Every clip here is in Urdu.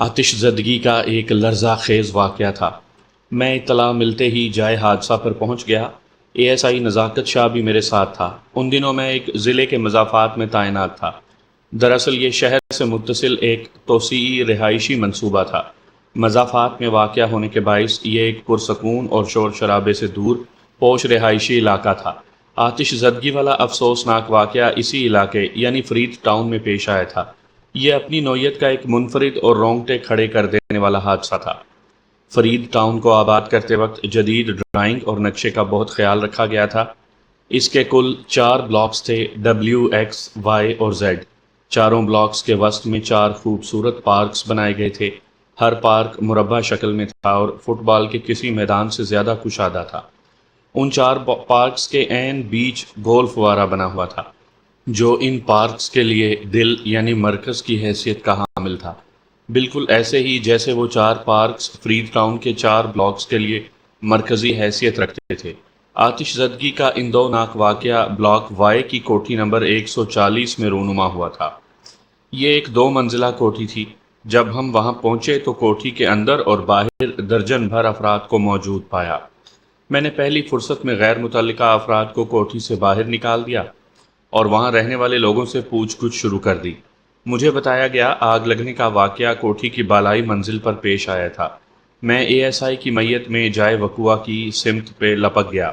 آتش زدگی کا ایک لرزہ خیز واقعہ تھا۔ میں اطلاع ملتے ہی جائے حادثہ پر پہنچ گیا۔ اے ایس آئی نزاکت شاہ بھی میرے ساتھ تھا۔ ان دنوں میں ایک ضلع کے مضافات میں تعینات تھا۔ دراصل یہ شہر سے متصل ایک توسیعی رہائشی منصوبہ تھا۔ مضافات میں واقع ہونے کے باعث یہ ایک پرسکون اور شور شرابے سے دور پوش رہائشی علاقہ تھا۔ آتش زدگی والا افسوسناک واقعہ اسی علاقے یعنی فرید ٹاؤن میں پیش آیا تھا۔ یہ اپنی نوعیت کا ایک منفرد اور رونگٹے کھڑے کر دینے والا حادثہ تھا۔ فرید ٹاؤن کو آباد کرتے وقت جدید ڈرائنگ اور نقشے کا بہت خیال رکھا گیا تھا۔ اس کے کل 4 بلاکس تھے، ڈبلیو، ایکس، وائی اور زیڈ۔ چاروں بلاکس کے وسط میں 4 خوبصورت پارکس بنائے گئے تھے۔ ہر پارک مربع شکل میں تھا اور فٹ بال کے کسی میدان سے زیادہ کشادہ تھا۔ ان 4 پارکس کے عین بیچ گول فوارہ بنا ہوا تھا، جو ان پارکس کے لیے دل یعنی مرکز کی حیثیت کا حامل تھا، بالکل ایسے ہی جیسے وہ 4 پارکس فرید ٹاؤن کے 4 بلاکس کے لیے مرکزی حیثیت رکھتے تھے۔ آتش زدگی کا اندوناک واقعہ بلاک وائی کی کوٹھی نمبر 140 میں رونما ہوا تھا۔ یہ ایک 2 منزلہ کوٹھی تھی۔ جب ہم وہاں پہنچے تو کوٹھی کے اندر اور باہر درجن بھر افراد کو موجود پایا۔ میں نے پہلی فرصت میں غیر متعلقہ افراد کو کوٹھی سے باہر نکال دیا اور وہاں رہنے والے لوگوں سے پوچھ گچھ شروع کر دی۔ مجھے بتایا گیا آگ لگنے کا واقعہ کوٹھی کی بالائی منزل پر پیش آیا تھا۔ میں اے ایس آئی کی میت میں جائے وقوع کی سمت پہ لپک گیا۔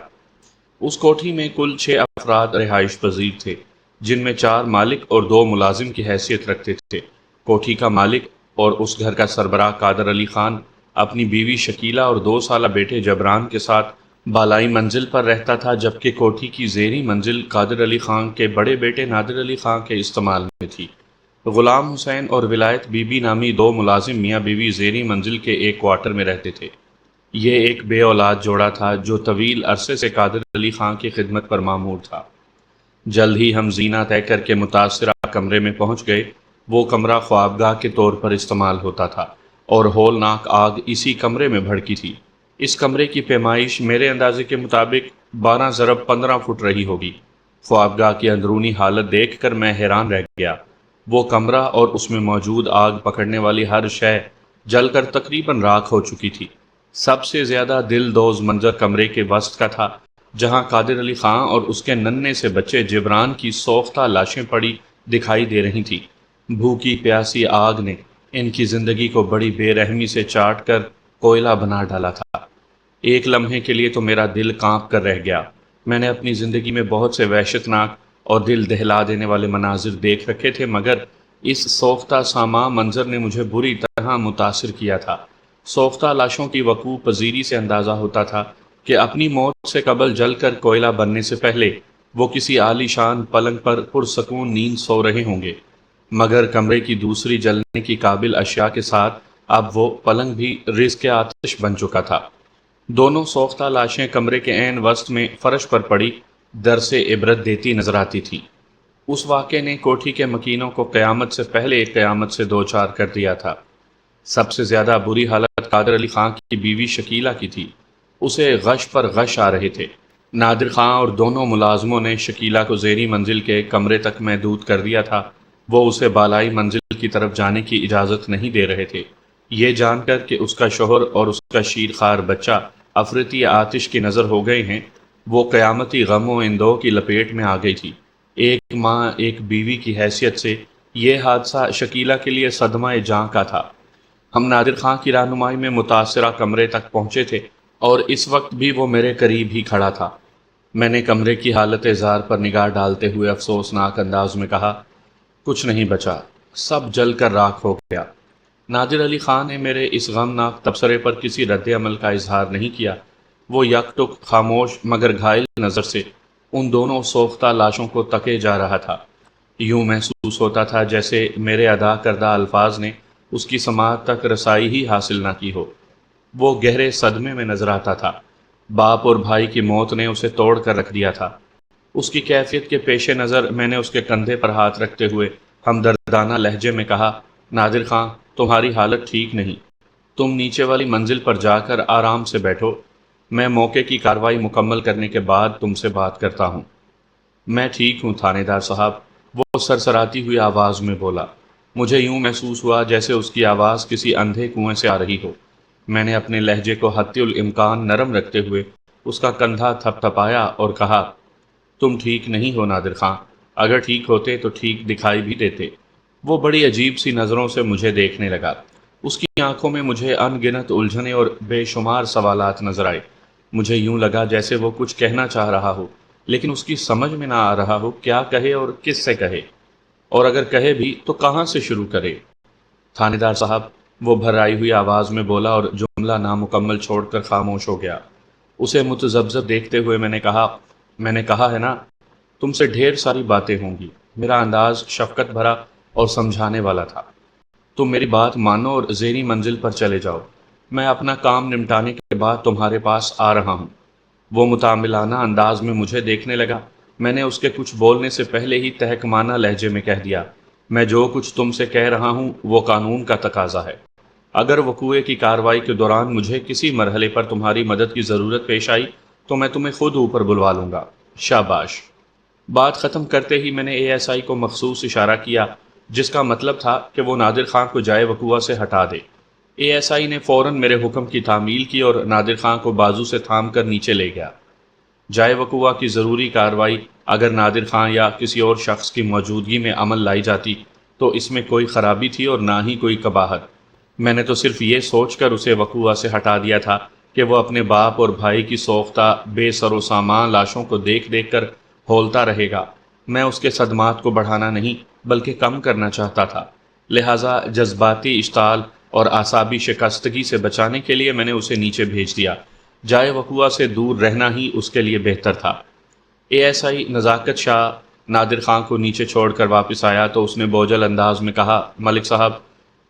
اس کوٹھی میں کل 6 افراد رہائش پذیر تھے، جن میں 4 مالک اور 2 ملازم کی حیثیت رکھتے تھے۔ کوٹھی کا مالک اور اس گھر کا سربراہ قادر علی خان اپنی بیوی شکیلہ اور 2 سالہ بیٹے جبران کے ساتھ بالائی منزل پر رہتا تھا، جبکہ کوٹھی کی زیریں منزل قادر علی خان کے بڑے بیٹے نادر علی خان کے استعمال میں تھی۔ غلام حسین اور ولایت بی بی نامی 2 ملازم میاں بیوی زیریں منزل کے ایک کوارٹر میں رہتے تھے۔ یہ ایک بے اولاد جوڑا تھا جو طویل عرصے سے قادر علی خان کی خدمت پر مامور تھا۔ جلد ہی ہم زینہ طے کر کے متاثرہ کمرے میں پہنچ گئے۔ وہ کمرہ خوابگاہ کے طور پر استعمال ہوتا تھا اور ہولناک آگ اسی کمرے میں بھڑکی تھی۔ اس کمرے کی پیمائش میرے اندازے کے مطابق 12 ضرب 15 فٹ رہی ہوگی۔ خوابگاہ کی اندرونی حالت دیکھ کر میں حیران رہ گیا۔ وہ کمرہ اور اس میں موجود آگ پکڑنے والی ہر شے جل کر تقریباً راکھ ہو چکی تھی۔ سب سے زیادہ دل دوز منظر کمرے کے وسط کا تھا، جہاں قادر علی خان اور اس کے ننھے سے بچے جبران کی سوختہ لاشیں پڑی دکھائی دے رہی تھیں۔ بھوکی پیاسی آگ نے ان کی زندگی کو بڑی بے رحمی سے چاٹ کر کوئلہ بنا ڈالا تھا۔ ایک لمحے کے لیے تو میرا دل کانپ کر رہ گیا۔ میں نے اپنی زندگی میں بہت سے وحشتناک اور دل دہلا دینے والے مناظر دیکھ رکھے تھے، مگر اس سوختہ ساما منظر نے مجھے بری طرح متاثر کیا تھا۔ سوختہ لاشوں کی وقوع پذیری سے اندازہ ہوتا تھا کہ اپنی موت سے قبل جل کر کوئلہ بننے سے پہلے وہ کسی عالی شان پلنگ پر پرسکون نیند سو رہے ہوں گے، مگر کمرے کی دوسری جلنے کی قابل اشیاء کے ساتھ اب وہ پلنگ بھی رزق آتش بن چکا تھا۔ دونوں سوختہ لاشیں کمرے کے عین وسط میں فرش پر پڑی درس عبرت دیتی نظر آتی تھیں۔ اس واقعے نے کوٹھی کے مکینوں کو قیامت سے پہلے قیامت سے دوچار کر دیا تھا۔ سب سے زیادہ بری حالت قادر علی خان کی بیوی شکیلہ کی تھی۔ اسے غش پر غش آ رہے تھے۔ نادر خان اور دونوں ملازموں نے شکیلہ کو زیریں منزل کے کمرے تک محدود کر دیا تھا۔ وہ اسے بالائی منزل کی طرف جانے کی اجازت نہیں دے رہے تھے۔ یہ جان کر کہ اس کا شوہر اور اس کا شیرخوار بچہ افریتی آتش کی نظر ہو گئے ہیں، وہ قیامتی غم و اندوہ کی لپیٹ میں آ گئی تھی۔ ایک ماں ایک بیوی کی حیثیت سے یہ حادثہ شکیلہ کے لیے صدمہ جاں کا تھا۔ ہم نادر خان کی رہنمائی میں متاثرہ کمرے تک پہنچے تھے اور اس وقت بھی وہ میرے قریب ہی کھڑا تھا۔ میں نے کمرے کی حالت زار پر نگاہ ڈالتے ہوئے افسوسناک انداز میں کہا، کچھ نہیں بچا، سب جل کر راکھ ہو گیا۔ نادر علی خان نے میرے اس غمناک تبصرے پر کسی رد عمل کا اظہار نہیں کیا۔ وہ یک ٹک خاموش مگر گھائل نظر سے ان دونوں سوختہ لاشوں کو تکے جا رہا تھا۔ یوں محسوس ہوتا تھا جیسے میرے ادا کردہ الفاظ نے اس کی سماعت تک رسائی ہی حاصل نہ کی ہو۔ وہ گہرے صدمے میں نظر آتا تھا۔ باپ اور بھائی کی موت نے اسے توڑ کر رکھ دیا تھا۔ اس کی کیفیت کے پیش نظر میں نے اس کے کندھے پر ہاتھ رکھتے ہوئے ہمدردانہ لہجے میں کہا، نادر خان، تمہاری حالت ٹھیک نہیں، تم نیچے والی منزل پر جا کر آرام سے بیٹھو، میں موقع کی کارروائی مکمل کرنے کے بعد تم سے بات کرتا ہوں۔ میں ٹھیک ہوں تھانے دار صاحب، وہ سرسراتی ہوئی آواز میں بولا۔ مجھے یوں محسوس ہوا جیسے اس کی آواز کسی اندھے کنویں سے آ رہی ہو۔ میں نے اپنے لہجے کو حتی الامکان نرم رکھتے ہوئے اس کا کندھا تھپ تھپایا اور کہا، تم ٹھیک نہیں ہو نادر خان، اگر ٹھیک ہوتے تو ٹھیک دکھائی بھی دیتے۔ وہ بڑی عجیب سی نظروں سے مجھے دیکھنے لگا۔ اس کی آنکھوں میں مجھے ان گنت الجھنیں اور بے شمار سوالات نظر آئے۔ مجھے یوں لگا جیسے وہ کچھ کہنا چاہ رہا ہو، لیکن اس کی سمجھ میں نہ آ رہا ہو کیا کہے اور کس سے کہے، اور اگر کہے بھی تو کہاں سے شروع کرے۔ تھانے دار صاحب، وہ بھرائی ہوئی آواز میں بولا اور جملہ نامکمل چھوڑ کر خاموش ہو گیا۔ اسے متذبذب دیکھتے ہوئے میں نے کہا ہے نا، تم سے ڈھیر ساری باتیں ہوں گی۔ میرا انداز شفقت بھرا اور سمجھانے والا تھا۔ تم میری بات مانو اور زیریں منزل پر چلے جاؤ، میں اپنا کام نمٹانے کے بعد تمہارے پاس آ رہا ہوں۔ وہ متعاملانہ انداز میں مجھے دیکھنے لگا۔ میں نے اس کے کچھ بولنے سے پہلے ہی تہکمانہ لہجے میں کہہ دیا، میں جو کچھ تم سے کہہ رہا ہوں وہ قانون کا تقاضا ہے۔ اگر وقوعے کی کارروائی کے دوران مجھے کسی مرحلے پر تمہاری مدد کی ضرورت پیش آئی تو میں تمہیں خود اوپر بلوا لوں گا۔ شاباش۔ بات ختم کرتے ہی میں نے اے ایس آئی کو مخصوص اشارہ کیا، جس کا مطلب تھا کہ وہ نادر خان کو جائے وقوعہ سے ہٹا دے۔ اے ایس آئی نے فوراً میرے حکم کی تعمیل کی اور نادر خان کو بازو سے تھام کر نیچے لے گیا۔ جائے وقوعہ کی ضروری کارروائی اگر نادر خان یا کسی اور شخص کی موجودگی میں عمل لائی جاتی تو اس میں کوئی خرابی تھی اور نہ ہی کوئی قباحت۔ میں نے تو صرف یہ سوچ کر اسے وقوعہ سے ہٹا دیا تھا کہ وہ اپنے باپ اور بھائی کی سوختہ بے سر و سامان لاشوں کو دیکھ دیکھ کر ہولتا رہے گا۔ میں اس کے صدمات کو بڑھانا نہیں بلکہ کم کرنا چاہتا تھا، لہٰذا جذباتی اشتعال اور اعصابی شکستگی سے بچانے کے لیے میں نے اسے نیچے بھیج دیا۔ جائے وقوعہ سے دور رہنا ہی اس کے لیے بہتر تھا۔ اے ایس آئی نزاکت شاہ نادر خان کو نیچے چھوڑ کر واپس آیا تو اس نے بوجھل انداز میں کہا، ملک صاحب،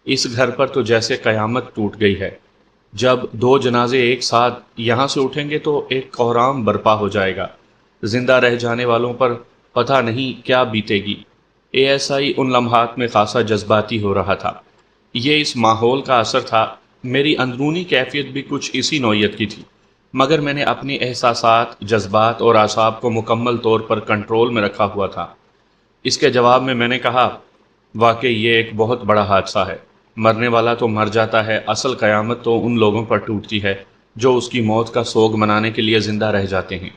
اس گھر پر تو جیسے قیامت ٹوٹ گئی ہے۔ جب دو جنازے ایک ساتھ یہاں سے اٹھیں گے تو ایک کوہرام برپا ہو جائے گا۔ زندہ رہ جانے والوں پر پتہ نہیں کیا بیتے گی۔ اے ایس آئی ان لمحات میں خاصا جذباتی ہو رہا تھا۔ یہ اس ماحول کا اثر تھا۔ میری اندرونی کیفیت بھی کچھ اسی نوعیت کی تھی، مگر میں نے اپنے احساسات، جذبات اور اعصاب کو مکمل طور پر کنٹرول میں رکھا ہوا تھا۔ اس کے جواب میں نے کہا، واقعی یہ ایک بہت بڑا حادثہ ہے۔ مرنے والا تو مر جاتا ہے، اصل قیامت تو ان لوگوں پر ٹوٹتی ہے جو اس کی موت کا سوگ منانے کے لیے زندہ رہ جاتے ہیں۔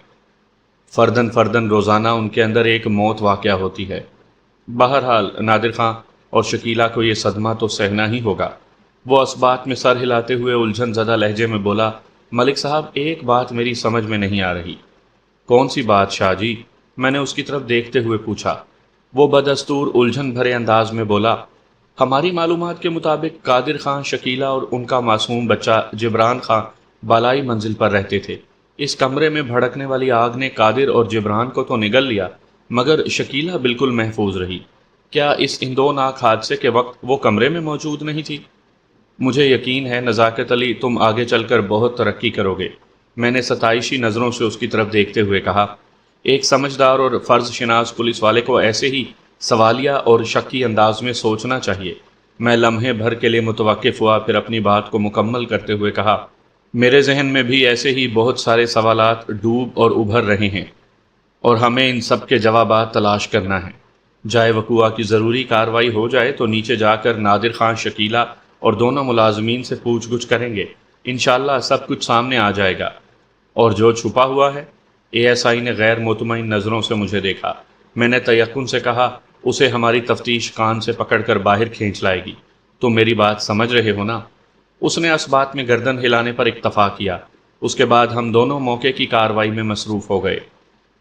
فردن فردن روزانہ ان کے اندر ایک موت واقع ہوتی ہے۔ بہرحال نادر خان اور شکیلہ کو یہ صدمہ تو سہنا ہی ہوگا۔ وہ اسبات میں سر ہلاتے ہوئے الجھن زدہ لہجے میں بولا، ملک صاحب، ایک بات میری سمجھ میں نہیں آ رہی۔ کون سی بات شاہ جی؟ میں نے اس کی طرف دیکھتے ہوئے پوچھا۔ وہ بدستور الجھن بھرے انداز میں بولا، ہماری معلومات کے مطابق قادر خان، شکیلہ اور ان کا معصوم بچہ جبران خان بالائی منزل پر رہتے تھے۔ اس کمرے میں بھڑکنے والی آگ نے قادر اور جبران کو تو نگل لیا، مگر شکیلہ بالکل محفوظ رہی۔ کیا اس ہندوناک حادثے کے وقت وہ کمرے میں موجود نہیں تھی؟ مجھے یقین ہے نزاکت علی، تم آگے چل کر بہت ترقی کرو گے، میں نے ستائشی نظروں سے اس کی طرف دیکھتے ہوئے کہا۔ ایک سمجھدار اور فرض شناس پولیس والے کو ایسے ہی سوالیہ اور شکی انداز میں سوچنا چاہیے۔ میں لمحے بھر کے لیے متوقف ہوا، پھر اپنی بات کو مکمل کرتے ہوئے کہا، میرے ذہن میں بھی ایسے ہی بہت سارے سوالات ڈوب اور ابھر رہے ہیں، اور ہمیں ان سب کے جوابات تلاش کرنا ہے۔ جائے وقوعہ کی ضروری کارروائی ہو جائے تو نیچے جا کر نادر خان، شکیلہ اور دونوں ملازمین سے پوچھ گچھ کریں گے۔ انشاءاللہ سب کچھ سامنے آ جائے گا۔ اور جو چھپا ہوا ہے؟ اے ایس آئی نے غیر مطمئن نظروں سے مجھے دیکھا۔ میں نے تیقن سے کہا، اسے ہماری تفتیش کان سے پکڑ کر باہر کھینچ لائے گی۔ تم میری بات سمجھ رہے ہو نا؟ اس نے اس بات میں گردن ہلانے پر اکتفا کیا۔ اس کے بعد ہم دونوں موقع کی کارروائی میں مصروف ہو گئے۔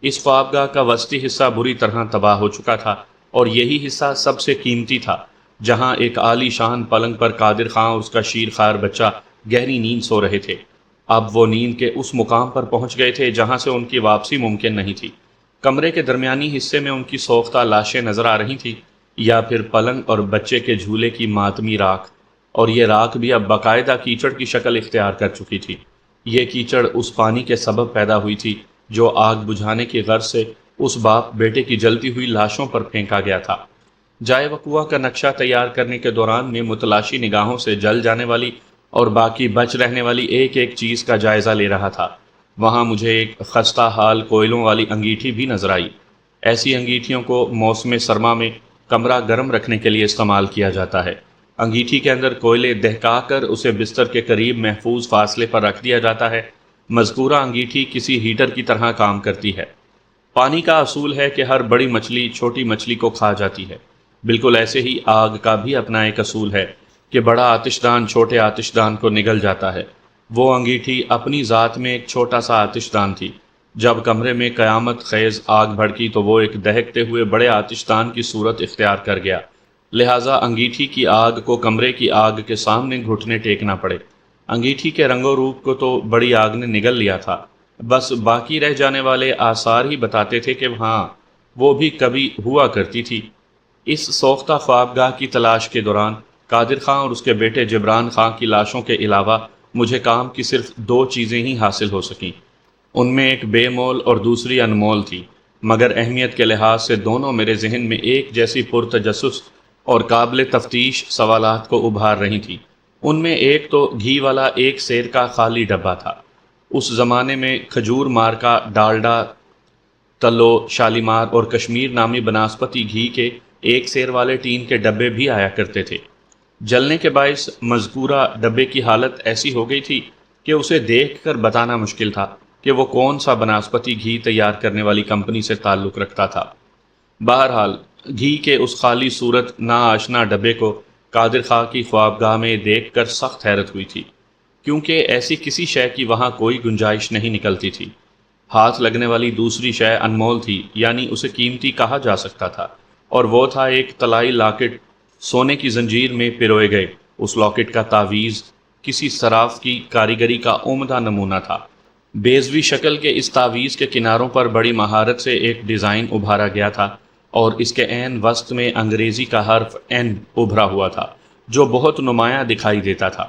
اس خوابگاہ کا وسطی حصہ بری طرح تباہ ہو چکا تھا، اور یہی حصہ سب سے قیمتی تھا، جہاں ایک عالی شان پلنگ پر قادر خان اور اس کا شیر خوار بچہ گہری نیند سو رہے تھے۔ اب وہ نیند کے اس مقام پر پہنچ گئے تھے جہاں سے ان کی واپسی ممکن نہیں تھی۔ کمرے کے درمیانی حصے میں ان کی سوختہ لاشیں نظر آ رہی تھیں، یا پھر پلنگ اور بچے کے جھولے کی ماتمی راکھ، اور یہ راکھ بھی اب باقاعدہ کیچڑ کی شکل اختیار کر چکی تھی۔ یہ کیچڑ اس پانی کے سبب پیدا ہوئی تھی جو آگ بجھانے کی غرض سے اس باپ بیٹے کی جلتی ہوئی لاشوں پر پھینکا گیا تھا۔ جائے وقوعہ کا نقشہ تیار کرنے کے دوران میں متلاشی نگاہوں سے جل جانے والی اور باقی بچ رہنے والی ایک ایک چیز کا جائزہ لے رہا تھا۔ وہاں مجھے ایک خستہ حال کوئلوں والی انگیٹھی بھی نظر آئی۔ ایسی انگیٹھیوں کو موسم سرما میں کمرہ گرم رکھنے کے لیے استعمال کیا جاتا ہے۔ انگیٹھی کے اندر کوئلے دہکا کر اسے بستر کے قریب محفوظ فاصلے پر رکھ دیا جاتا ہے۔ مذکورہ انگیٹھی کسی ہیٹر کی طرح کام کرتی ہے۔ پانی کا اصول ہے کہ ہر بڑی مچھلی چھوٹی مچھلی کو کھا جاتی ہے، بالکل ایسے ہی آگ کا بھی اپنا ایک اصول ہے کہ بڑا آتش دان چھوٹے آتش دان کو نگل جاتا ہے۔ وہ انگیٹھی اپنی ذات میں ایک چھوٹا سا آتش دان تھی۔ جب کمرے میں قیامت خیز آگ بھڑکی تو وہ ایک دہکتے ہوئے بڑے آتش دان کی صورت اختیار کر گیا، لہٰذا انگیٹھی کی آگ کو کمرے کی آگ کے سامنے گھٹنے ٹیکنا پڑے۔ انگیٹھی کے رنگ و روپ کو تو بڑی آگ نے نگل لیا تھا، بس باقی رہ جانے والے آثار ہی بتاتے تھے کہ ہاں وہ بھی کبھی ہوا کرتی تھی۔ اس سوختہ خوابگاہ کی تلاش کے دوران قادر خان اور اس کے بیٹے جبران خان کی لاشوں کے علاوہ مجھے کام کی صرف 2 چیزیں ہی حاصل ہو سکیں۔ ان میں ایک بے مول اور دوسری انمول تھی، مگر اہمیت کے لحاظ سے دونوں میرے ذہن میں ایک جیسی پرتجسس اور قابل تفتیش سوالات کو ابھار رہی تھیں۔ ان میں ایک تو گھی والا ایک سیر کا خالی ڈبہ تھا۔ اس زمانے میں کھجور مارکا ڈالڈا، تلو، شالیمار اور کشمیر نامی بناسپتی گھی کے ایک سیر والے ٹین کے ڈبے بھی آیا کرتے تھے۔ جلنے کے باعث مذکورہ ڈبے کی حالت ایسی ہو گئی تھی کہ اسے دیکھ کر بتانا مشکل تھا کہ وہ کون سا بناسپتی گھی تیار کرنے والی کمپنی سے تعلق رکھتا تھا۔ بہرحال گھی کے اس خالی صورت ناآشنا ڈبے کو قادر خان کی خوابگاہ میں دیکھ کر سخت حیرت ہوئی تھی، کیونکہ ایسی کسی شے کی وہاں کوئی گنجائش نہیں نکلتی تھی۔ ہاتھ لگنے والی دوسری شے انمول تھی، یعنی اسے قیمتی کہا جا سکتا تھا، اور وہ تھا ایک طلائی لاکٹ سونے کی زنجیر میں پروئے گئے۔ اس لاکٹ کا تعویذ کسی صراف کی کاریگری کا عمدہ نمونہ تھا۔ بیضوی شکل کے اس تعویذ کے کناروں پر بڑی مہارت سے ایک ڈیزائن ابھارا گیا تھا، اور اس کے عین وسط میں انگریزی کا حرف این ابھرا ہوا تھا جو بہت نمایاں دکھائی دیتا تھا۔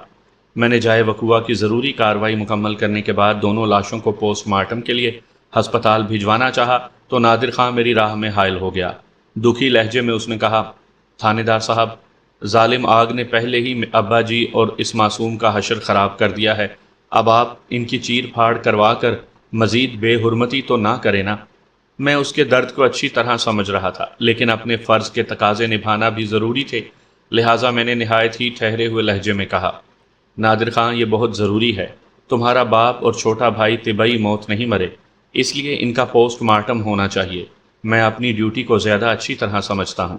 میں نے جائے وقوع کی ضروری کارروائی مکمل کرنے کے بعد دونوں لاشوں کو پوسٹ مارٹم کے لیے ہسپتال بھجوانا چاہا تو نادر خان میری راہ میں حائل ہو گیا۔ دکھی لہجے میں اس نے کہا، تھانے دار صاحب، ظالم آگ نے پہلے ہی ابا جی اور اس معصوم کا حشر خراب کر دیا ہے، اب آپ ان کی چیر پھاڑ کروا کر مزید بے حرمتی تو نہ کریں نا۔ میں اس کے درد کو اچھی طرح سمجھ رہا تھا، لیکن اپنے فرض کے تقاضے نبھانا بھی ضروری تھے، لہٰذا میں نے نہایت ہی ٹھہرے ہوئے لہجے میں کہا، نادر خان، یہ بہت ضروری ہے۔ تمہارا باپ اور چھوٹا بھائی طبعی موت نہیں مرے، اس لیے ان کا پوسٹ مارٹم ہونا چاہیے۔ میں اپنی ڈیوٹی کو زیادہ اچھی طرح سمجھتا ہوں۔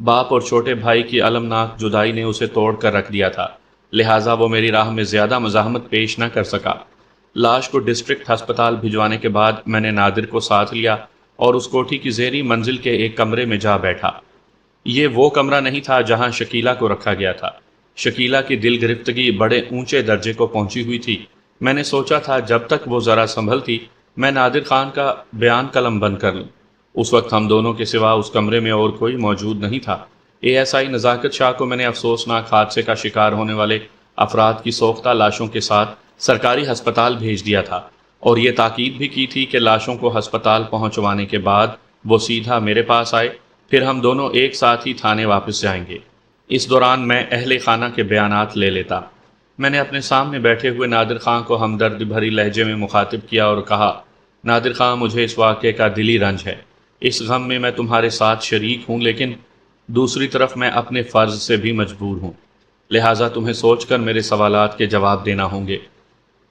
باپ اور چھوٹے بھائی کی المناک جدائی نے اسے توڑ کر رکھ دیا تھا، لہٰذا وہ میری راہ میں زیادہ مزاحمت پیش نہ کر سکا۔ لاش کو ڈسٹرکٹ ہسپتال بھجوانے کے بعد میں نے نادر کو ساتھ لیا اور اس کوٹھی کی زیریں منزل کے ایک کمرے میں جا بیٹھا۔ یہ وہ کمرہ نہیں تھا جہاں شکیلہ کو رکھا گیا تھا۔ شکیلہ کی دل گرفتگی بڑے اونچے درجے کو پہنچی ہوئی تھی۔ میں نے سوچا تھا جب تک وہ ذرا سنبھلتی میں نادر خان کا بیان قلم بند کر لوں۔ اس وقت ہم دونوں کے سوا اس کمرے میں اور کوئی موجود نہیں تھا۔ ASI نزاکت شاہ کو میں نے افسوسناک حادثے کا شکار ہونے والے افراد کی سوختہ لاشوں کے ساتھ سرکاری ہسپتال بھیج دیا تھا، اور یہ تاکید بھی کی تھی کہ لاشوں کو ہسپتال پہنچوانے کے بعد وہ سیدھا میرے پاس آئے، پھر ہم دونوں ایک ساتھ ہی تھانے واپس جائیں گے۔ اس دوران میں اہل خانہ کے بیانات لے لیتا۔ میں نے اپنے سامنے بیٹھے ہوئے نادر خان کو ہمدرد بھری لہجے میں مخاطب کیا اور کہا، نادر خان، مجھے اس واقعے کا دلی رنج ہے۔ اس غم میں میں تمہارے ساتھ شریک ہوں، لیکن دوسری طرف میں اپنے فرض سے بھی مجبور ہوں، لہٰذا تمہیں سوچ کر میرے سوالات کے جواب دینا ہوں گے۔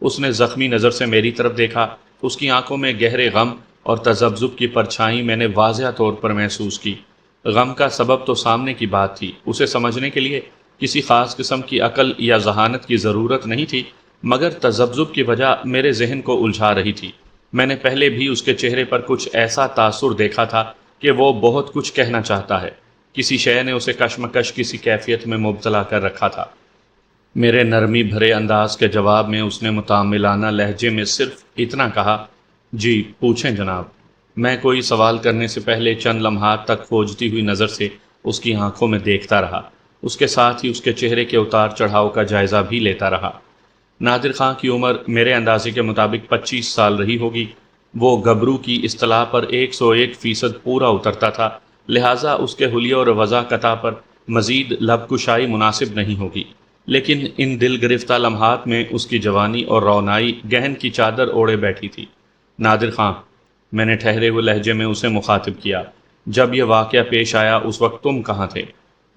اس نے زخمی نظر سے میری طرف دیکھا۔ اس کی آنکھوں میں گہرے غم اور تذبذب کی پرچھائی میں نے واضح طور پر محسوس کی۔ غم کا سبب تو سامنے کی بات تھی، اسے سمجھنے کے لیے کسی خاص قسم کی عقل یا ذہانت کی ضرورت نہیں تھی، مگر تذبذب کی وجہ میرے ذہن کو الجھا رہی تھی۔ میں نے پہلے بھی اس کے چہرے پر کچھ ایسا تاثر دیکھا تھا کہ وہ بہت کچھ کہنا چاہتا ہے، کسی شے نے اسے کشمکش کسی کیفیت میں مبتلا کر رکھا تھا۔ میرے نرمی بھرے انداز کے جواب میں اس نے متعاملانہ لہجے میں صرف اتنا کہا، جی پوچھیں جناب۔ میں کوئی سوال کرنے سے پہلے چند لمحات تک کھوجتی ہوئی نظر سے اس کی آنکھوں میں دیکھتا رہا، اس کے ساتھ ہی اس کے چہرے کے اتار چڑھاؤ کا جائزہ بھی لیتا رہا۔ نادر خان کی عمر میرے اندازے کے مطابق 25 سال رہی ہوگی۔ وہ گبرو کی اصطلاح پر 101% پورا اترتا تھا، لہٰذا اس کے حلیے اور وضاقتہ پر مزید لب کشائی مناسب نہیں ہوگی، لیکن ان دل گرفتہ لمحات میں اس کی جوانی اور رونائی گہن کی چادر اوڑھے بیٹھی تھی۔ نادر خان، میں نے ٹھہرے ہوئے لہجے میں اسے مخاطب کیا، جب یہ واقعہ پیش آیا اس وقت تم کہاں تھے؟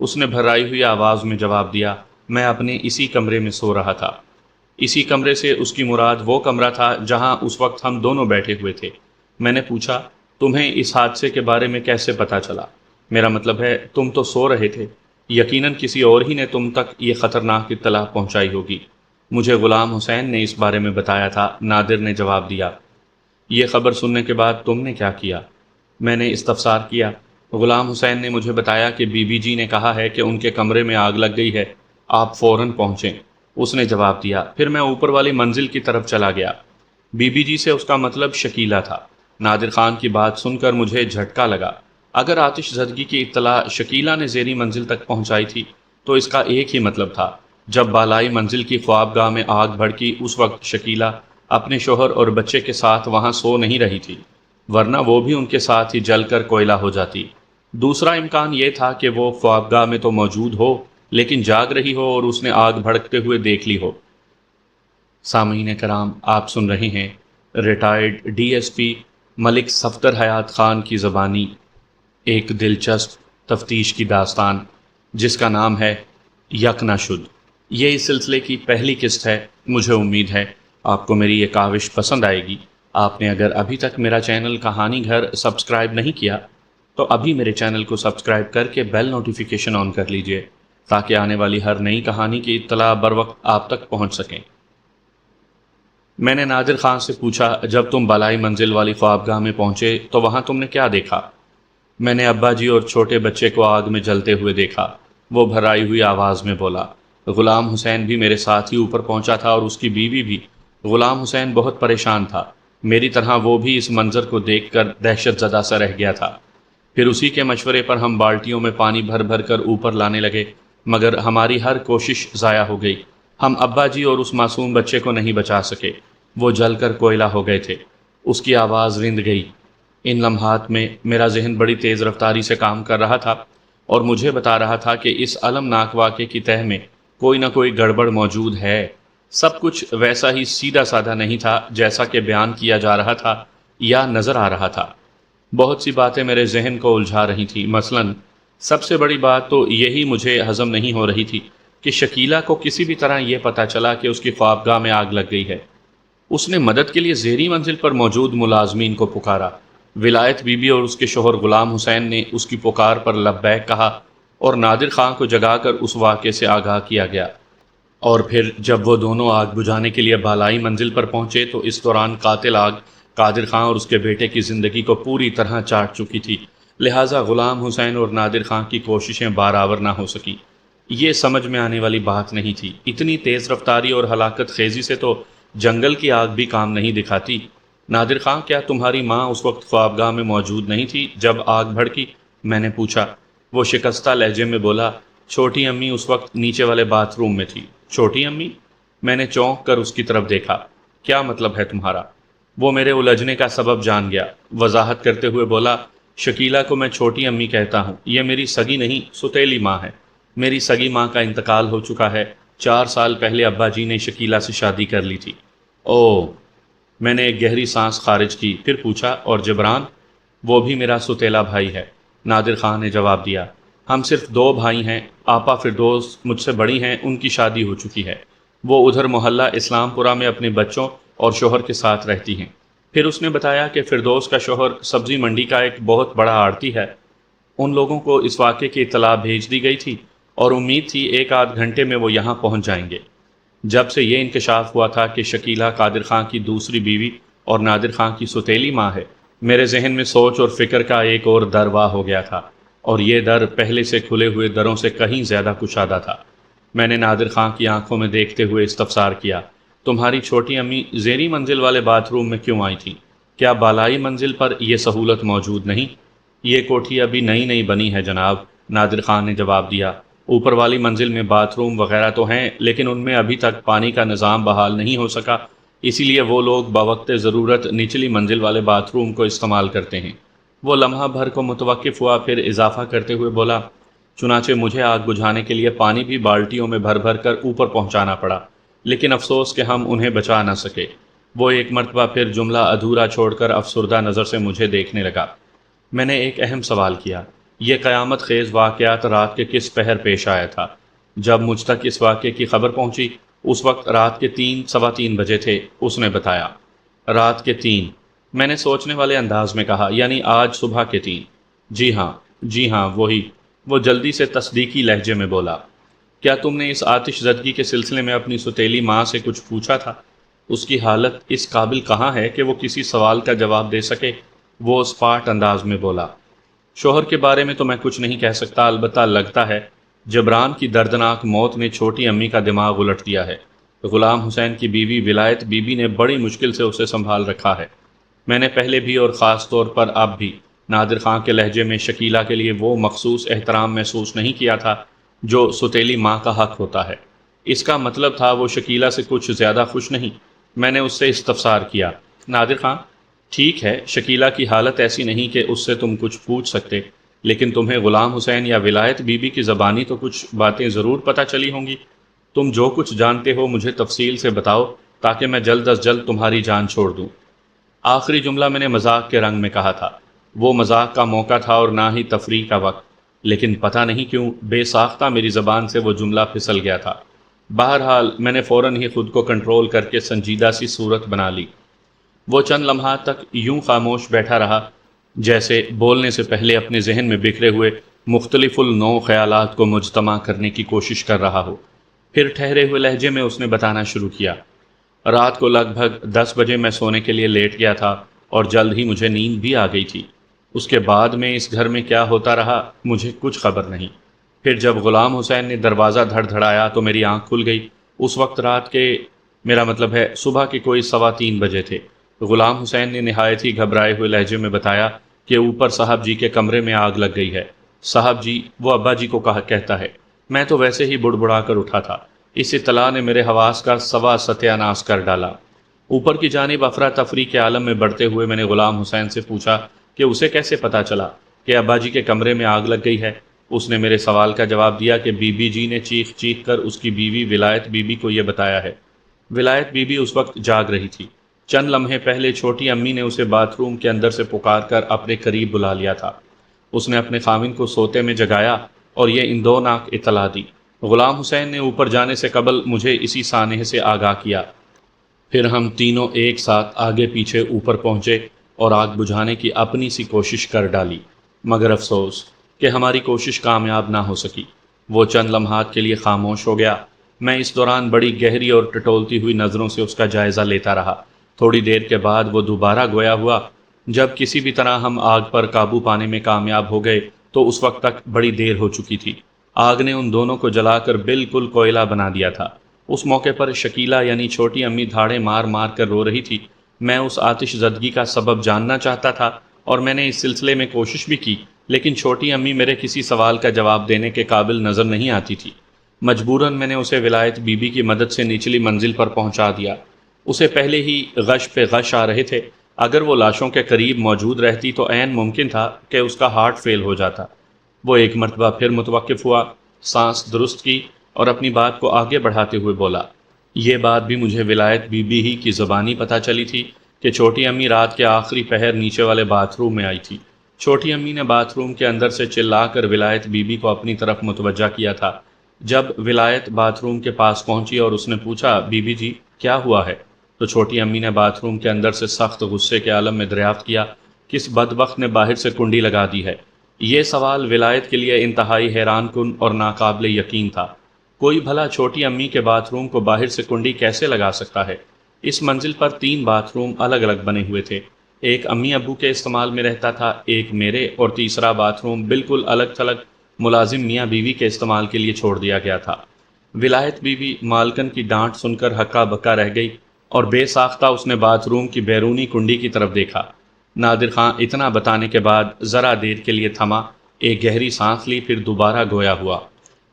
اس نے بھرائی ہوئی آواز میں جواب دیا، میں اپنے اسی کمرے میں سو رہا تھا۔ اسی کمرے سے اس کی مراد وہ کمرہ تھا جہاں اس وقت ہم دونوں بیٹھے ہوئے تھے۔ میں نے پوچھا، تمہیں اس حادثے کے بارے میں کیسے پتا چلا؟ میرا مطلب ہے تم تو سو رہے تھے، یقیناً کسی اور ہی نے تم تک یہ خطرناک اطلاع پہنچائی ہوگی۔ مجھے غلام حسین نے اس بارے میں بتایا تھا، نادر نے جواب دیا۔ یہ خبر سننے کے بعد تم نے کیا کیا؟ میں نے استفسار کیا۔ غلام حسین نے مجھے بتایا کہ بی بی جی نے کہا ہے کہ ان کے کمرے میں آگ لگ گئی ہے، آپ فوراً پہنچیں۔ اس نے جواب دیا۔ پھر میں اوپر والی منزل کی طرف چلا گیا۔ بی بی جی سے اس کا مطلب شکیلہ تھا۔ نادر خان کی بات سن کر مجھے جھٹکا لگا۔ اگر آتش زدگی کی اطلاع شکیلہ نے زیریں منزل تک پہنچائی تھی تو اس کا ایک ہی مطلب تھا، جب بالائی منزل کی خوابگاہ میں آگ بھڑکی اس وقت شکیلہ اپنے شوہر اور بچے کے ساتھ وہاں سو نہیں رہی تھی، ورنہ وہ بھی ان کے ساتھ ہی جل کر کوئلہ ہو جاتی۔ دوسرا امکان یہ تھا کہ وہ خوابگاہ میں تو موجود ہو لیکن جاگ رہی ہو اور اس نے آگ بھڑکتے ہوئے دیکھ لی ہو۔ سامعین کرام، آپ سن رہے ہیں ریٹائرڈ ڈی ایس پی ملک صفدر حیات خان کی زبانی ایک دلچسپ تفتیش کی داستان جس کا نام ہے یک نہ شد۔ یہ اس سلسلے کی پہلی قسط ہے۔ مجھے امید ہے آپ کو میری یہ کاوش پسند آئے گی۔ آپ نے اگر ابھی تک میرا چینل کہانی گھر سبسکرائب نہیں کیا تو ابھی میرے چینل کو سبسکرائب کر کے بیل نوٹیفیکیشن آن کر لیجئے تاکہ آنے والی ہر نئی کہانی کی اطلاع بر وقت آپ تک پہنچ سکیں۔ میں نے نادر خان سے پوچھا، جب تم بالائی منزل والی خوابگاہ میں پہنچے تو وہاں تم نے کیا دیکھا؟ میں نے ابا جی اور چھوٹے بچے کو آگ میں جلتے ہوئے دیکھا، وہ بھرائی ہوئی آواز میں بولا۔ غلام حسین بھی میرے ساتھ ہی اوپر پہنچا تھا اور اس کی بیوی بھی۔ غلام حسین بہت پریشان تھا، میری طرح وہ بھی اس منظر کو دیکھ کر دہشت زدہ سا رہ گیا تھا۔ پھر اسی کے مشورے پر ہم بالٹیوں میں پانی بھر بھر کر اوپر لانے لگے، مگر ہماری ہر کوشش ضائع ہو گئی۔ ہم ابا جی اور اس معصوم بچے کو نہیں بچا سکے، وہ جل کر کوئلہ ہو گئے تھے۔ اس کی آواز رند گئی۔ ان لمحات میں میرا ذہن بڑی تیز رفتاری سے کام کر رہا تھا اور مجھے بتا رہا تھا کہ اس المناک واقعے کی تہہ میں کوئی نہ کوئی گڑبڑ موجود ہے۔ سب کچھ ویسا ہی سیدھا سادہ نہیں تھا جیسا کہ بیان کیا جا رہا تھا یا نظر آ رہا تھا۔ بہت سی باتیں میرے ذہن کو الجھا رہی تھیں۔ مثلاً سب سے بڑی بات تو یہی مجھے ہضم نہیں ہو رہی تھی کہ شکیلہ کو کسی بھی طرح یہ پتہ چلا کہ اس کی خوابگاہ میں آگ لگ گئی ہے۔ اس نے مدد کے لیے زیریں منزل پر موجود ملازمین کو پکارا۔ ولایت بی بی اور اس کے شوہر غلام حسین نے اس کی پکار پر لبیک کہا اور نادر خان کو جگا کر اس واقعے سے آگاہ کیا گیا۔ اور پھر جب وہ دونوں آگ بجھانے کے لیے بالائی منزل پر پہنچے تو اس دوران قاتل آگ قادر خان اور اس کے بیٹے کی زندگی کو پوری طرح چاٹ چکی تھی، لہٰذا غلام حسین اور نادر خان کی کوششیں بارآور نہ ہو سکیں۔ یہ سمجھ میں آنے والی بات نہیں تھی۔ اتنی تیز رفتاری اور ہلاکت خیزی سے تو جنگل کی آگ بھی کام نہیں دکھاتی۔ نادر خان، کیا تمہاری ماں اس وقت خوابگاہ میں موجود نہیں تھی جب آگ بھڑکی؟ میں نے پوچھا۔ وہ شکستہ لہجے میں بولا، چھوٹی امی اس وقت نیچے والے باتھ روم میں تھی۔ چھوٹی امی؟ میں نے چونک کر اس کی طرف دیکھا۔ کیا مطلب ہے تمہارا؟ وہ میرے الجھنے کا سبب جان گیا، وضاحت کرتے ہوئے بولا، شکیلہ کو میں چھوٹی امی کہتا ہوں، یہ میری سگی نہیں ستیلی ماں ہے۔ میری سگی ماں کا انتقال ہو چکا ہے۔ 4 سال پہلے ابا جی نے شکیلہ سے شادی کر لی تھی۔ اوہ! میں نے ایک گہری سانس خارج کی، پھر پوچھا، اور جبران؟ وہ بھی میرا ستیلا بھائی ہے، نادر خان نے جواب دیا۔ ہم صرف 2 بھائی ہیں، آپا فردوس مجھ سے بڑی ہیں، ان کی شادی ہو چکی ہے، وہ ادھر محلہ اسلام پورہ میں اپنے بچوں اور شوہر کے ساتھ رہتی ہیں۔ پھر اس نے بتایا کہ فردوس کا شوہر سبزی منڈی کا ایک بہت بڑا آڑتی ہے۔ ان لوگوں کو اس واقعے کی اطلاع بھیج دی گئی تھی اور امید تھی 1 آدھ گھنٹے میں وہ یہاں پہنچ جائیں گے۔ جب سے یہ انکشاف ہوا تھا کہ شکیلہ قادر خان کی دوسری بیوی اور نادر خان کی ستیلی ماں ہے، میرے ذہن میں سوچ اور فکر کا ایک اور در واہ ہو گیا تھا، اور یہ در پہلے سے کھلے ہوئے دروں سے کہیں زیادہ کشادہ تھا۔ میں نے نادر خان کی آنکھوں میں دیکھتے ہوئے استفسار کیا، تمہاری چھوٹی امی زیریں منزل والے باتھ روم میں کیوں آئی تھیں؟ کیا بالائی منزل پر یہ سہولت موجود نہیں؟ یہ کوٹھی ابھی نئی نئی بنی ہے جناب، نادر خان نے جواب دیا۔ اوپر والی منزل میں باتھ روم وغیرہ تو ہیں لیکن ان میں ابھی تک پانی کا نظام بحال نہیں ہو سکا، اسی لیے وہ لوگ بوقت ضرورت نچلی منزل والے باتھ روم کو استعمال کرتے ہیں۔ وہ لمحہ بھر کو متوقف ہوا، پھر اضافہ کرتے ہوئے بولا، چنانچہ مجھے آگ بجھانے کے لیے پانی بھی بالٹیوں میں بھر بھر کر اوپر پہنچانا پڑا، لیکن افسوس کہ ہم انہیں بچا نہ سکے۔ وہ ایک مرتبہ پھر جملہ ادھورا چھوڑ کر افسردہ نظر سے مجھے دیکھنے لگا۔ میں نے ایک اہم سوال کیا، یہ قیامت خیز واقعات رات کے کس پہر پیش آیا تھا؟ جب مجھ تک اس واقعے کی خبر پہنچی اس وقت رات کے 3 سوا 3 بجے تھے۔ اس نے بتایا، رات کے 3؟ میں نے سوچنے والے انداز میں کہا، یعنی آج صبح کے 3؟ جی ہاں، جی ہاں، وہی۔ وہ جلدی سے تصدیقی لہجے میں بولا۔ کیا تم نے اس آتش زدگی کے سلسلے میں اپنی ستیلی ماں سے کچھ پوچھا تھا؟ اس کی حالت اس قابل کہاں ہے کہ وہ کسی سوال کا جواب دے سکے؟ وہ اسپاٹ انداز میں بولا۔ شوہر کے بارے میں تو میں کچھ نہیں کہہ سکتا، البتہ لگتا ہے جبران کی دردناک موت نے چھوٹی امی کا دماغ الٹ دیا ہے۔ غلام حسین کی بیوی ولایت بی بی نے بڑی مشکل سے اسے سنبھال رکھا ہے۔ میں نے پہلے بھی اور خاص طور پر اب بھی نادر خان کے لہجے میں شکیلہ کے لیے وہ مخصوص احترام محسوس نہیں کیا تھا جو ستیلی ماں کا حق ہوتا ہے۔ اس کا مطلب تھا وہ شکیلہ سے کچھ زیادہ خوش نہیں۔ میں نے اس سے استفسار کیا، نادر خان، ٹھیک ہے شکیلہ کی حالت ایسی نہیں کہ اس سے تم کچھ پوچھ سکتے، لیکن تمہیں غلام حسین یا ولایت بی بی کی زبانی تو کچھ باتیں ضرور پتہ چلی ہوں گی۔ تم جو کچھ جانتے ہو مجھے تفصیل سے بتاؤ تاکہ میں جلد از جلد تمہاری جان چھوڑ دوں۔ آخری جملہ میں نے مذاق کے رنگ میں کہا تھا۔ وہ مذاق کا موقع تھا اور نہ ہی تفریح کا وقت، لیکن پتہ نہیں کیوں بے ساختہ میری زبان سے وہ جملہ پھسل گیا تھا۔ بہرحال میں نے فوراً ہی خود کو کنٹرول کر کے سنجیدہ سی صورت بنا لی۔ وہ چند لمحات تک یوں خاموش بیٹھا رہا جیسے بولنے سے پہلے اپنے ذہن میں بکھرے ہوئے مختلف النوع خیالات کو مجتمع کرنے کی کوشش کر رہا ہو۔ پھر ٹھہرے ہوئے لہجے میں اس نے بتانا شروع کیا، رات کو لگ بھگ 10 بجے میں سونے کے لیے لیٹ گیا تھا اور جلد ہی مجھے نیند بھی آ گئی تھی۔ اس کے بعد میں اس گھر میں کیا ہوتا رہا مجھے کچھ خبر نہیں۔ پھر جب غلام حسین نے دروازہ دھڑ دھڑایا تو میری آنکھ کھل گئی۔ اس وقت رات کے، میرا مطلب ہے صبح کے کوئی 3:15 بجے تھے۔ غلام حسین نے نہایت ہی گھبرائے ہوئے لہجے میں بتایا کہ اوپر صاحب جی کے کمرے میں آگ لگ گئی ہے۔ صاحب جی، وہ ابا جی کو کہتا ہے۔ میں تو ویسے ہی بڑبڑا کر اٹھا تھا۔ اس اطلاع نے میرے حواس کا سوا ستیاناش کر ڈالا۔ اوپر کی جانب افراتفری کے عالم میں بڑھتے ہوئے میں نے غلام حسین سے پوچھا کہ اسے کیسے پتا چلا کہ ابا جی کے کمرے میں آگ لگ گئی ہے۔ اس نے میرے سوال کا جواب دیا کہ بی بی جی نے چیخ چیخ کر اس کی بیوی ولایت بی بی کو یہ بتایا ہے۔ ولایت بی بی اس وقت جاگ رہی تھی۔ چند لمحے پہلے چھوٹی امی نے اسے باتھ روم کے اندر سے پکار کر اپنے قریب بلا لیا تھا۔ اس نے اپنے خاوند کو سوتے میں جگایا اور یہ اندوناک اطلاع دی۔ غلام حسین نے اوپر جانے سے قبل مجھے اسی سانحے سے آگاہ کیا۔ پھر ہم تینوں ایک ساتھ آگے پیچھے اوپر پہنچے اور آگ بجھانے کی اپنی سی کوشش کر ڈالی، مگر افسوس کہ ہماری کوشش کامیاب نہ ہو سکی۔ وہ چند لمحات کے لیے خاموش ہو گیا۔ میں اس دوران بڑی گہری اور ٹٹولتی ہوئی نظروں سے اس کا جائزہ لیتا رہا۔ تھوڑی دیر کے بعد وہ دوبارہ گویا ہوا۔ جب کسی بھی طرح ہم آگ پر قابو پانے میں کامیاب ہو گئے تو اس وقت تک بڑی دیر ہو چکی تھی۔ آگ نے ان دونوں کو جلا کر بالکل کوئلہ بنا دیا تھا۔ اس موقع پر شکیلہ یعنی چھوٹی امی دھاڑے مار مار کر رو رہی تھی۔ میں اس آتش زدگی کا سبب جاننا چاہتا تھا اور میں نے اس سلسلے میں کوشش بھی کی، لیکن چھوٹی امی میرے کسی سوال کا جواب دینے کے قابل نظر نہیں آتی تھی۔ مجبوراً میں نے اسے ولایت بی بی کی مدد سے نچلی منزل پر پہنچا دیا۔ اسے پہلے ہی غش پہ غش آ رہے تھے۔ اگر وہ لاشوں کے قریب موجود رہتی تو عین ممکن تھا کہ اس کا ہارٹ فیل ہو جاتا۔ وہ ایک مرتبہ پھر متوقف ہوا، سانس درست کی اور اپنی بات کو آگے بڑھاتے ہوئے بولا، یہ بات بھی مجھے ولایت بی بی ہی کی زبانی پتہ چلی تھی کہ چھوٹی امی رات کے آخری پہر نیچے والے باتھ روم میں آئی تھی۔ چھوٹی امی نے باتھ روم کے اندر سے چلا کر ولایت بی بی کو اپنی طرف متوجہ کیا تھا۔ جب ولایت باتھ روم کے پاس پہنچی اور اس نے پوچھا، بی بی جی کیا ہوا ہے، تو چھوٹی امی نے باتھ روم کے اندر سے سخت غصے کے عالم میں دریافت کیا، کس بدبخت نے باہر سے کنڈی لگا دی ہے؟ یہ سوال ولایت کے لیے انتہائی حیران کن اور ناقابل یقین تھا۔ کوئی بھلا چھوٹی امی کے باتھ روم کو باہر سے کنڈی کیسے لگا سکتا ہے؟ اس منزل پر 3 باتھ روم الگ الگ بنے ہوئے تھے۔ ایک امی ابو کے استعمال میں رہتا تھا، ایک میرے، اور تیسرا باتھ روم بالکل الگ تھلگ ملازم میاں بیوی کے استعمال کے لیے چھوڑ دیا گیا تھا۔ ولایت بیوی مالکن کی ڈانٹ سن کر ہکا بکا رہ گئی اور بے ساختہ اس نے باتھ روم کی بیرونی کنڈی کی طرف دیکھا۔ نادر خان اتنا بتانے کے بعد ذرا دیر کے لیے تھما، ایک گہری سانس لی، پھر دوبارہ گویا ہوا۔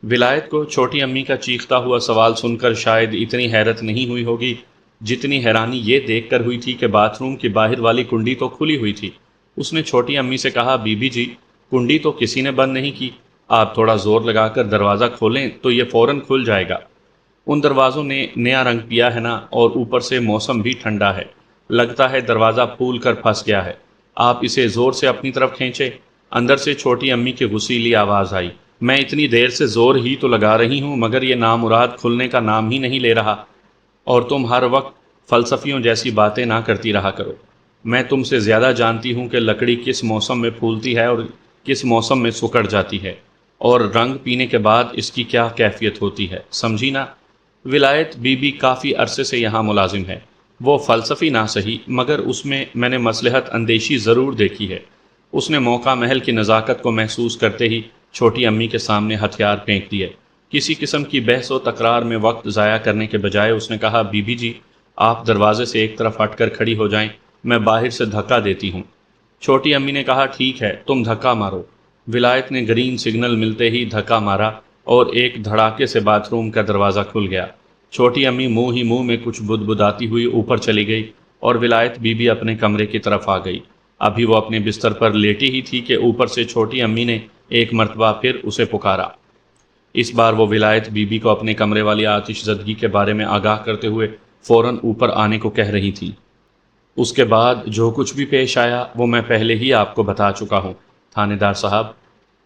ولایت کو چھوٹی امی کا چیختا ہوا سوال سن کر شاید اتنی حیرت نہیں ہوئی ہوگی جتنی حیرانی یہ دیکھ کر ہوئی تھی کہ باتھ روم کی باہر والی کنڈی تو کھلی ہوئی تھی۔ اس نے چھوٹی امی سے کہا، بی بی جی کنڈی تو کسی نے بند نہیں کی، آپ تھوڑا زور لگا کر دروازہ کھولیں تو یہ فوراً کھل جائے گا۔ ان دروازوں نے نیا رنگ پیا ہے نا، اور اوپر سے موسم بھی ٹھنڈا ہے، لگتا ہے دروازہ پھول کر پھنس گیا ہے۔ آپ اسے زور سے اپنی طرف کھینچے۔ اندر سے چھوٹی امی کی غصیلی آواز آئی، میں اتنی دیر سے زور ہی تو لگا رہی ہوں مگر یہ نامراد کھلنے کا نام ہی نہیں لے رہا، اور تم ہر وقت فلسفیوں جیسی باتیں نہ کرتی رہا کرو۔ میں تم سے زیادہ جانتی ہوں کہ لکڑی کس موسم میں پھولتی ہے اور کس موسم میں سکڑ جاتی ہے، اور رنگ پینے کے بعد اس کی کیا کیفیت ہوتی ہے، سمجھی نا؟ ولایت بی بی کافی عرصے سے یہاں ملازم ہے۔ وہ فلسفی نہ سہی مگر اس میں نے مصلحت اندیشی ضرور دیکھی ہے۔ اس نے موقع محل کی نزاکت کو محسوس کرتے ہی چھوٹی امی کے سامنے ہتھیار پھینک دیے۔ کسی قسم کی بحث و تکرار میں وقت ضائع کرنے کے بجائے اس نے کہا، بی بی جی آپ دروازے سے ایک طرف ہٹ کر کھڑی ہو جائیں، میں باہر سے دھکا دیتی ہوں۔ چھوٹی امی نے کہا، ٹھیک ہے تم دھکا مارو۔ ولایت نے گرین سگنل ملتے ہی دھکا مارا اور ایک دھڑاکے سے باتھ روم کا دروازہ کھل گیا۔ چھوٹی امی منہ ہی منہ میں کچھ بدبداتی ہوئی اوپر چلی گئی اور ولایت بی بی اپنے کمرے کی طرف آ گئی۔ ابھی وہ اپنے بستر پر لیٹی ہی تھی کہ اوپر سے چھوٹی امی نے ایک مرتبہ پھر اسے پکارا۔ اس بار وہ ولایت بی بی کو اپنے کمرے والی آتش زدگی کے بارے میں آگاہ کرتے ہوئے فوراً اوپر آنے کو کہہ رہی تھی۔ اس کے بعد جو کچھ بھی پیش آیا وہ میں پہلے ہی آپ کو بتا چکا ہوں تھانے دار صاحب۔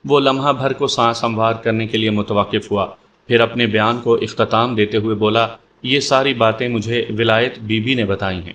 وہ لمحہ بھر کو سانس ہموار کرنے کے لیے متوقف ہوا، پھر اپنے بیان کو اختتام دیتے ہوئے بولا، یہ ساری باتیں مجھے ولایت بی بی نے بتائی ہیں۔